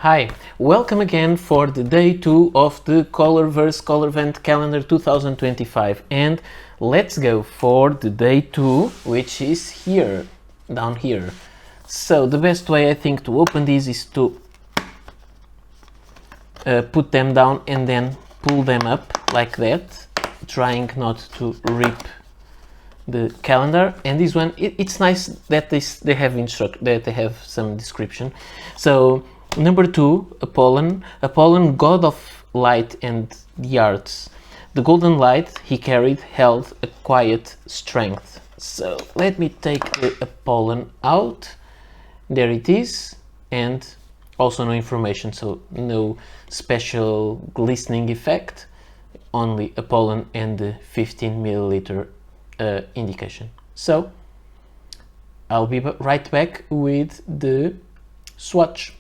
Hi, welcome again for the day 2 of the Colorverse Colorvent Calendar 2025, and let's go for the day 2, which is here, down here. So the best way I think to open these is to put them down and then pull them up like that, trying not to rip the calendar. And this one, it's nice that they have some description. So number 2, Apollon, god of light and the arts. The golden light he carried held a quiet strength. So let me take the Apollon out. There it is, and also no information, so no special glistening effect, only Apollon and the 15 milliliter indication. So I'll be right back with the swatch.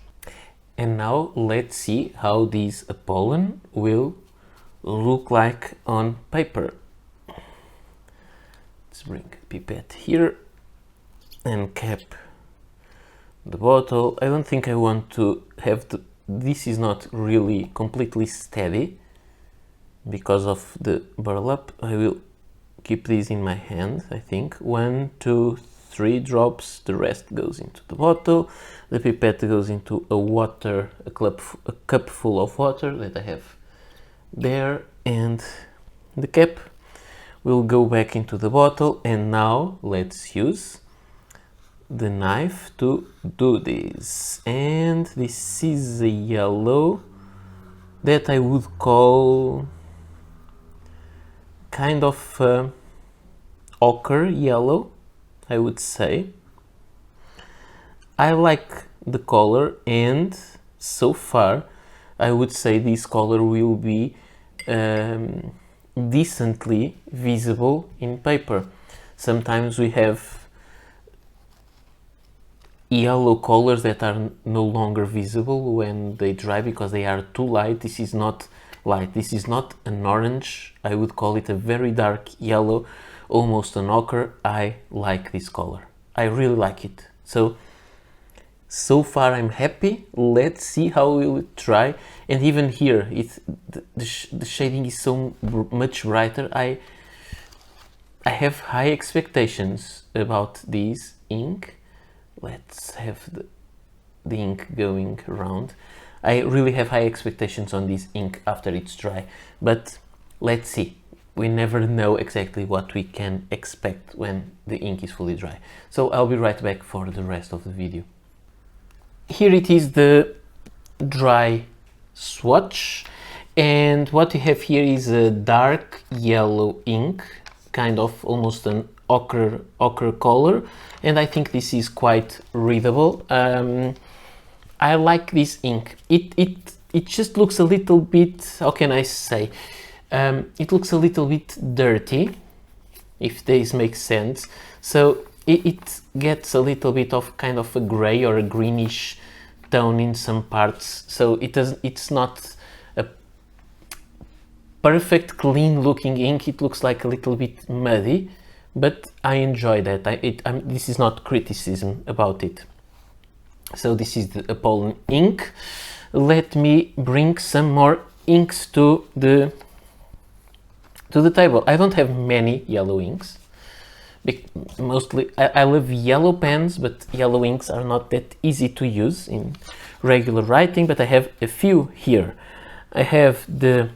And now let's see how this Apollon will look like on paper. Let's bring a pipette here and cap the bottle. I don't think I want to have this is not really completely steady because of the burlap. I will keep this in my hand. I think 1, 2, 3 drops, the rest goes into the bottle. The pipette goes into a cup full of water that I have there, and the cap will go back into the bottle. And now let's use the knife to do this. And this is a yellow that I would call kind of ochre yellow, I would say. I like the color, and so far I would say this color will be decently visible in paper. Sometimes we have yellow colors that are no longer visible when they dry because they are too light. This is not light, this is not an orange. I would call it a very dark yellow, almost an ochre. I like this color, I really like it. So far I'm happy. Let's see how will it dry. And even here the shading is so much brighter. I have high expectations about this ink. Let's have the ink going around. I really have high expectations on this ink after it's dry, but let's see. We never know exactly what we can expect when the ink is fully dry. So I'll be right back for the rest of the video. Here it is, the dry swatch, and what you have here is a dark yellow ink, kind of almost an ochre color, and I think this is quite readable. I like this ink. It just looks a little bit, how can I say, it looks a little bit dirty, if this makes sense. So it gets a little bit of kind of a gray or a greenish tone in some parts. So it's not a perfect clean looking ink. It looks like a little bit muddy, but I enjoy that. This is not criticism about it. So this is the Apollon ink. Let me bring some more inks to the table. I don't have many yellow inks. Mostly I love yellow pens, but yellow inks are not that easy to use in regular writing, but I have a few here. I have the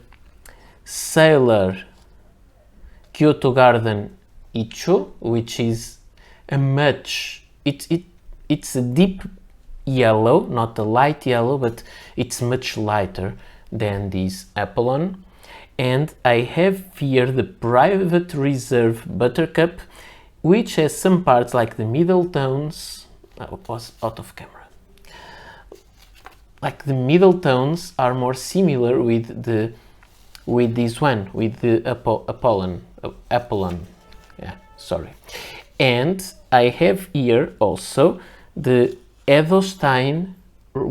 Sailor Kyoto Garden Icho, which is it's a deep yellow, not a light yellow, but it's much lighter than this Apollon. And I have here the Private Reserve Buttercup, which has some parts like the middle tones. I was out of camera. Like the middle tones are more similar with this one, with the Apollon. Yeah, sorry. And I have here also the Edelstein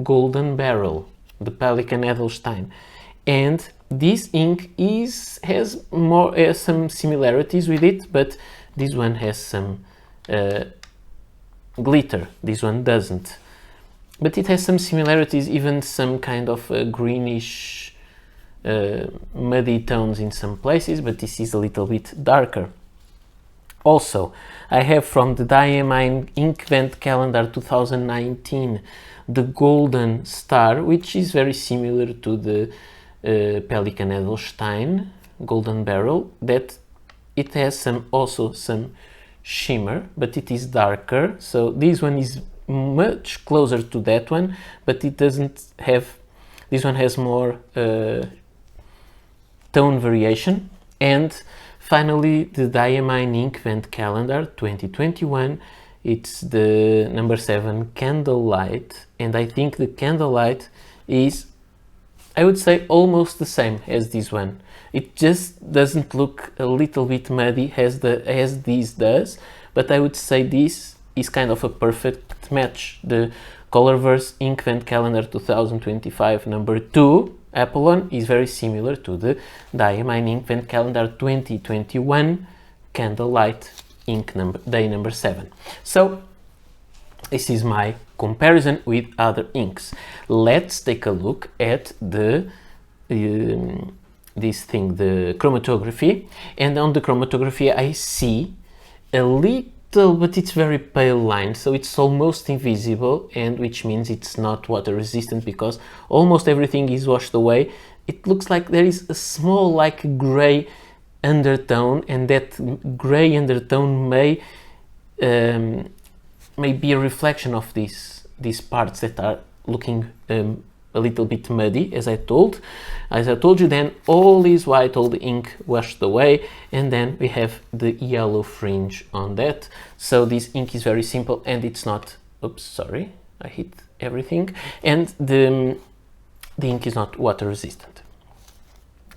Golden Barrel, the Pelican Edelstein, and this ink has some similarities with it, but this one has some glitter. This one doesn't. but it has some similarities, even some kind of greenish muddy tones in some places, but this is a little bit darker. Also, I have from the Diamine Inkvent Calendar 2019 the Golden Star, which is very similar to the Pelikan Edelstein Golden Barrel, that it has also some shimmer, but it is darker. So this one is much closer to that one, but it doesn't have, this one has more tone variation. And finally, the Diamine Inkvent Calendar 2021, it's the number 7 Candlelight, and I think the Candlelight is, I would say, almost the same as this one. It just doesn't look a little bit muddy as this does, but I would say this is kind of a perfect match. The Colorverse Inkvent Calendar 2025 number 2 Apollon is very similar to the Diamine Inkvent Calendar 2021 Candlelight day number 7. So this is my comparison with other inks. Let's take a look at the this thing, the chromatography. And on the chromatography I see a little, but it's very pale line, so it's almost invisible, and which means it's not water resistant because almost everything is washed away. It looks like there is a small like gray undertone, and that gray undertone may be a reflection of these parts that are looking a little bit muddy, as I told you. Then all is white, all the ink washed away, and then we have the yellow fringe on that. So this ink is very simple, and it's not, oops, sorry, I hit everything, and the ink is not water resistant.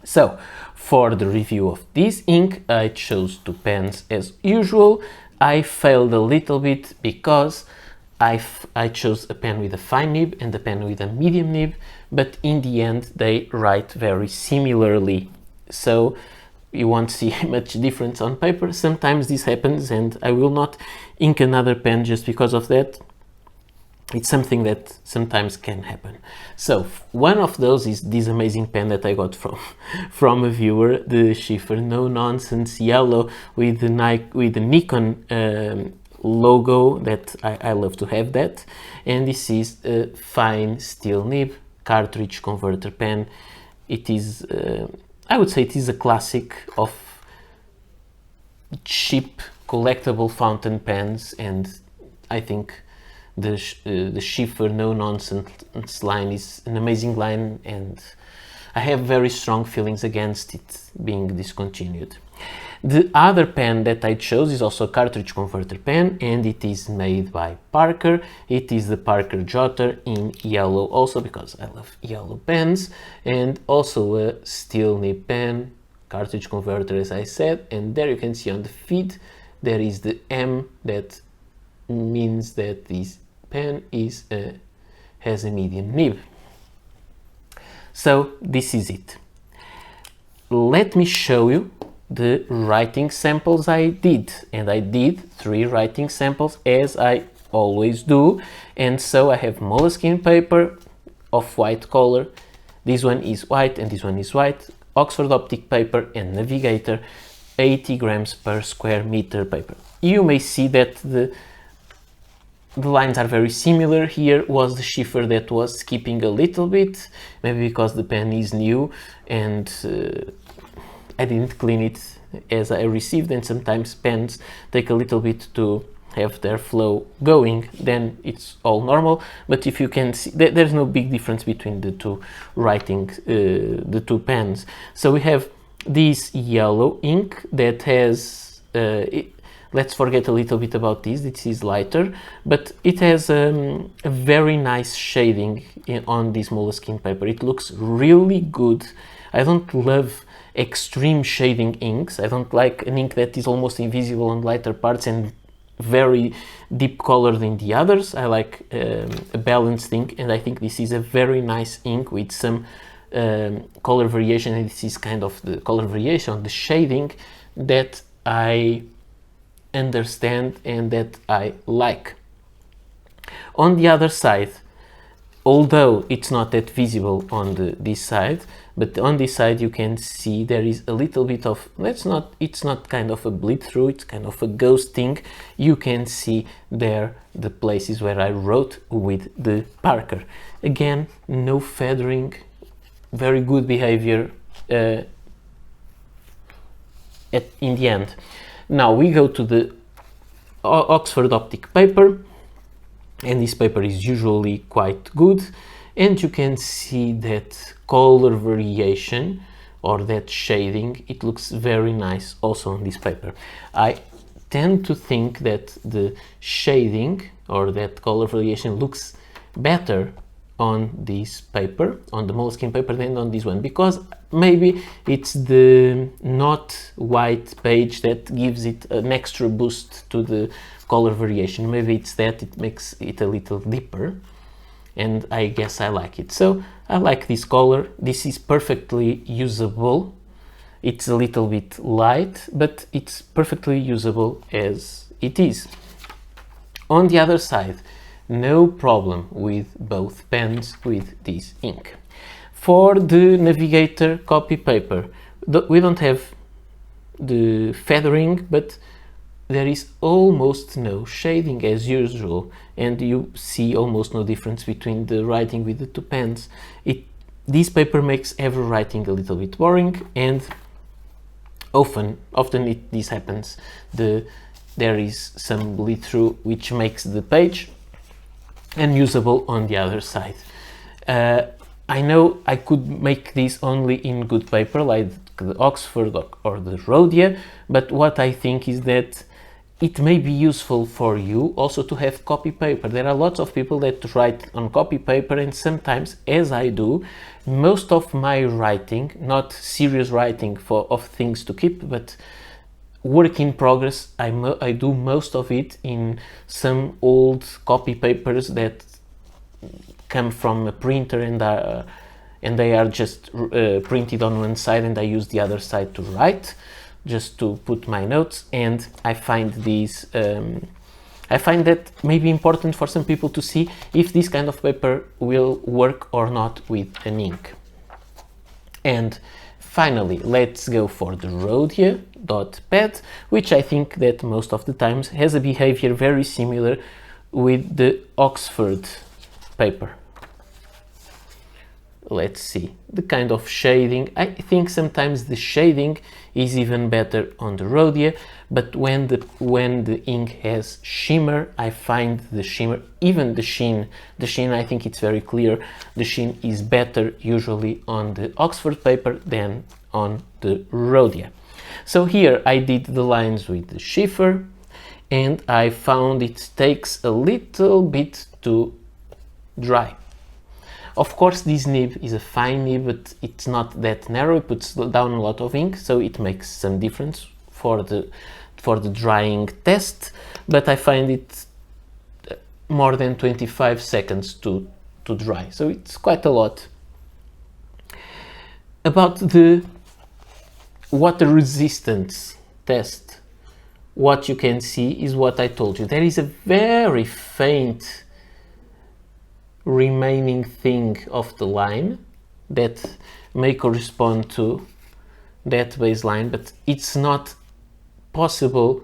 So for the review of this ink, I chose 2 pens as usual. I failed a little bit because I chose a pen with a fine nib and a pen with a medium nib, but in the end they write very similarly, so you won't see much difference on paper. Sometimes this happens, and I will not ink another pen just because of that. It's something that sometimes can happen. So one of those is this amazing pen that I got from a viewer, the Sheaffer No Nonsense Yellow with the Nikon logo. That I love to have that. And this is a fine steel nib cartridge converter pen. It is, I would say, it is a classic of cheap collectible fountain pens, and I think the Sheaffer No Nonsense line is an amazing line, and I have very strong feelings against it being discontinued. The other pen that I chose is also a cartridge converter pen, and it is made by Parker. It is the Parker Jotter in yellow, also because I love yellow pens, and also a steel nib pen, cartridge converter, as I said. And there you can see on the feed there is the M, that means that this pen has a medium nib. So this is it. Let me show you the writing samples I did, and I did 3 writing samples as I always do. And so I have moleskin paper of white color, this one is white and this one is white, Oxford optic paper and navigator, 80 grams per square meter paper. You may see that the lines are very similar. Here was the Sheaffer that was skipping a little bit, maybe because the pen is new and I didn't clean it as I received, and sometimes pens take a little bit to have their flow going, then it's all normal. But if you can see, there's no big difference between the two the two pens. So we have this yellow ink that has, let's forget a little bit about this, this is lighter, but it has a very nice shading on this moleskin paper. It looks really good. I don't love extreme shading inks. I don't like an ink that is almost invisible on lighter parts and very deep colored in the others. I like a balanced ink, and I think this is a very nice ink with some color variation, and this is kind of the color variation, the shading that I understand and that I like. On the other side, although it's not that visible on this side, but on this side you can see there is a little bit of, it's not kind of a bleed through, it's kind of a ghosting. You can see there the places where I wrote with the Parker. Again, no feathering, very good behavior in the end. Now we go to the Oxford optic paper, and this paper is usually quite good, and you can see that color variation or that shading. It looks very nice also on this paper. I tend to think that the shading or that color variation looks better on this paper, on the Moleskine paper, than on this one, because maybe it's the not white page that gives it an extra boost to the color variation. Maybe it's that it makes it a little deeper, and I guess I like it. So I like this color. This is perfectly usable. It's a little bit light, but it's perfectly usable as it is. On the other side, no problem with both pens with this ink. For the Navigator copy paper, we don't have the feathering, but there is almost no shading as usual, and you see almost no difference between the writing with the two pens. This paper makes every writing a little bit boring, and often this happens. There is some bleed through, which makes the page unusable on the other side. I know I could make this only in good paper like the Oxford or the Rhodia, but what I think is that it may be useful for you also to have copy paper. There are lots of people that write on copy paper, and sometimes, as I do, most of my writing, not serious writing of things to keep, but work in progress, I do most of it in some old copy papers that come from a printer, and they are just printed on one side, and I use the other side to write, just to put my notes. And I find these I find that maybe important for some people to see if this kind of paper will work or not with an ink. And finally, let's go for the Rhodia dot pad, which I think that most of the times has a behavior very similar with the Oxford paper. Let's see the kind of shading. I think sometimes the shading is even better on the Rhodia, but when the ink has shimmer, I find the shimmer, even the sheen, I think it's very clear, the sheen is better usually on the Oxford paper than on the Rhodia. So here I did the lines with the Sheaffer, and I found it takes a little bit to dry. Of course, this nib is a fine nib, but it's not that narrow. It puts down a lot of ink, so it makes some difference for the drying test. But I find it more than 25 seconds to dry, so it's quite a lot. About the water resistance test, what you can see is what I told you. There is a very faint remaining thing of the line that may correspond to that baseline, but it's not possible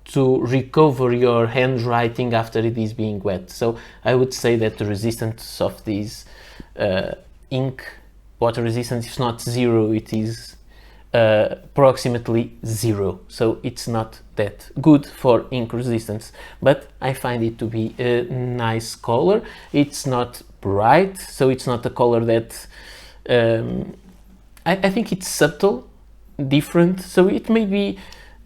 to recover your handwriting after it is being wet. So I would say that the resistance of this ink, water resistance, is not zero, it is approximately zero, so it's not that good for ink resistance, but I find it to be a nice color. It's not bright, so it's not a color that I think it's subtle, different, so it may be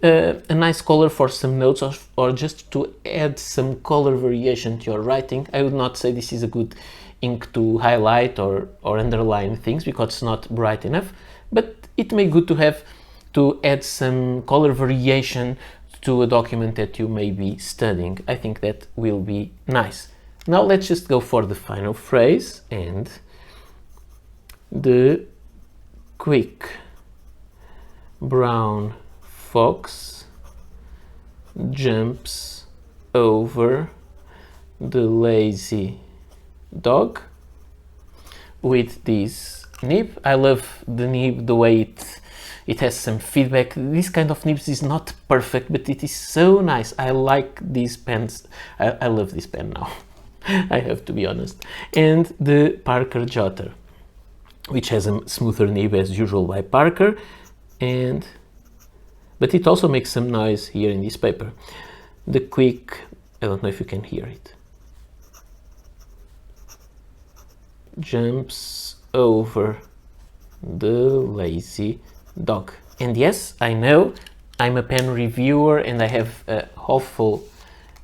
a nice color for some notes, or just to add some color variation to your writing. I would not say this is a good ink to highlight or underline things, because it's not bright enough, but it may be good to have to add some color variation to a document that you may be studying. I think that will be nice. Now let's just go for the final phrase, and the quick brown fox jumps over the lazy dog. with this nib. I love the nib, the way it has some feedback. This kind of nibs is not perfect, but it is so nice. I like these pens. I love this pen now. I have to be honest. And the Parker Jotter, which has a smoother nib as usual by Parker, but it also makes some noise here in this paper. The quick, I don't know if you can hear it, jumps over the lazy dog. And yes, I know I'm a pen reviewer and I have a awful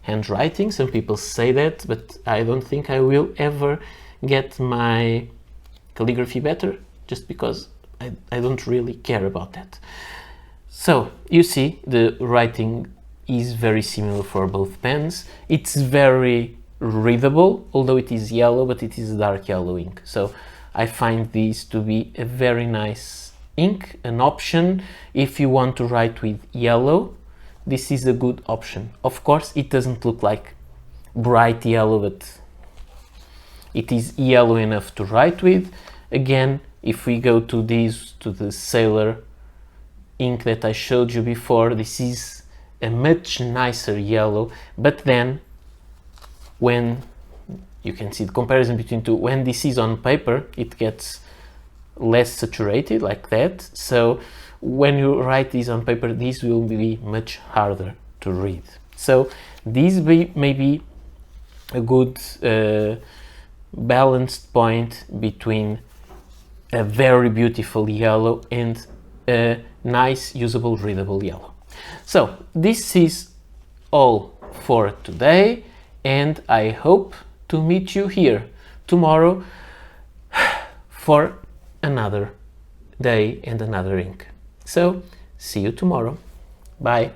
handwriting. Some people say that, but I don't think I will ever get my calligraphy better, just because I don't really care about that. So you see, the writing is very similar for both pens. It's very readable, although it is yellow, but it is dark yellow ink. So I find this to be a very nice ink, an option if you want to write with yellow. This is a good option. Of course, it doesn't look like bright yellow, but it is yellow enough to write with. Again, if we go to the Sailor ink that I showed you before, this is a much nicer yellow, but then when you can see the comparison between two, when this is on paper, it gets less saturated like that. So when you write this on paper, this will be much harder to read. So this may be a good balanced point between a very beautiful yellow and a nice, usable, readable yellow. So this is all for today, and I hope to meet you here tomorrow for another day and another ink. So see you tomorrow. Bye.